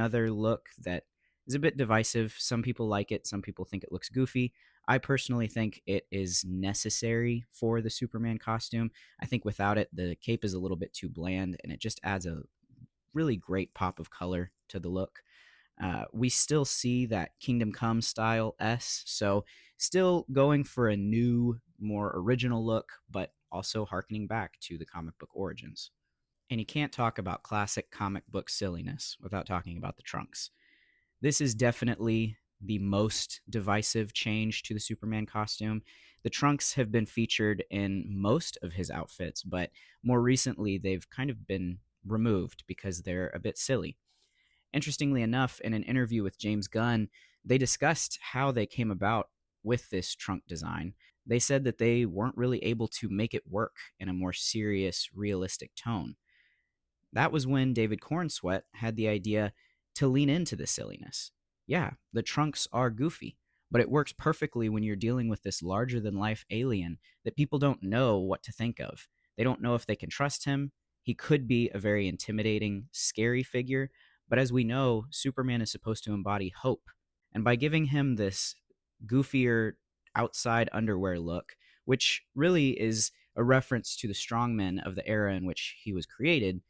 Another look that is a bit divisive. Some people like it, some people think it looks goofy. I personally think it is necessary for the Superman costume. I think without it, the cape is a little bit too bland and it just adds a really great pop of color to the look. We still see that Kingdom Come style S, so still going for a new, more original look, but also harkening back to the comic book origins. And you can't talk about classic comic book silliness without talking about the trunks. This is definitely the most divisive change to the Superman costume. The trunks have been featured in most of his outfits, but more recently they've kind of been removed because they're a bit silly. Interestingly enough, in an interview with James Gunn, they discussed how they came about with this trunk design. They said that they weren't really able to make it work in a more serious, realistic tone. That was when David Cornsweet had the idea to lean into the silliness. Yeah, the trunks are goofy, but it works perfectly when you're dealing with this larger than life alien that people don't know what to think of. They don't know if they can trust him. He could be a very intimidating, scary figure, but as we know, Superman is supposed to embody hope. And by giving him this goofier outside underwear look, which really is a reference to the strongmen of the era in which he was created,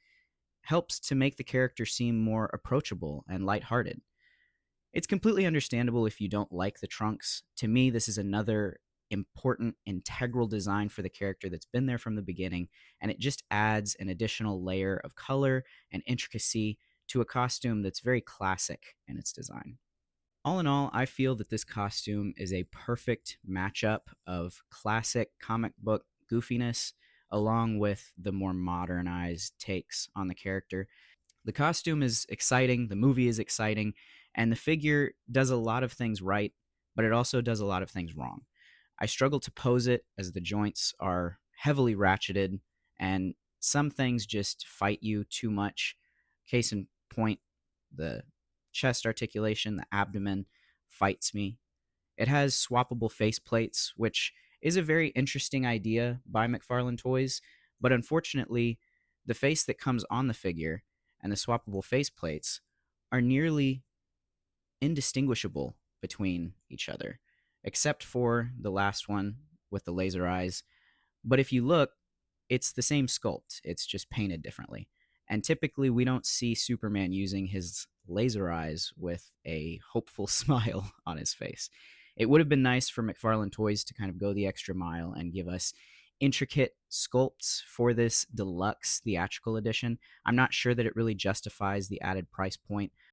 helps to make the character seem more approachable and lighthearted. It's completely understandable if you don't like the trunks. To me, this is another important, integral design for the character that's been there from the beginning, and it just adds an additional layer of color and intricacy to a costume that's very classic in its design. All in all, I feel that this costume is a perfect matchup of classic comic book goofiness along with the more modernized takes on the character. The costume is exciting, the movie is exciting, and the figure does a lot of things right, but it also does a lot of things wrong. I struggle to pose it as the joints are heavily ratcheted, and some things just fight you too much. Case in point, the chest articulation, the abdomen fights me. It has swappable face plates, which is a very interesting idea by McFarlane Toys, but unfortunately, the face that comes on the figure and the swappable face plates are nearly indistinguishable between each other, except for the last one with the laser eyes. But if you look, it's the same sculpt, it's just painted differently. And typically, we don't see Superman using his laser eyes with a hopeful smile on his face. It would have been nice for McFarlane Toys to kind of go the extra mile and give us intricate sculpts for this deluxe theatrical edition. I'm not sure that it really justifies the added price point,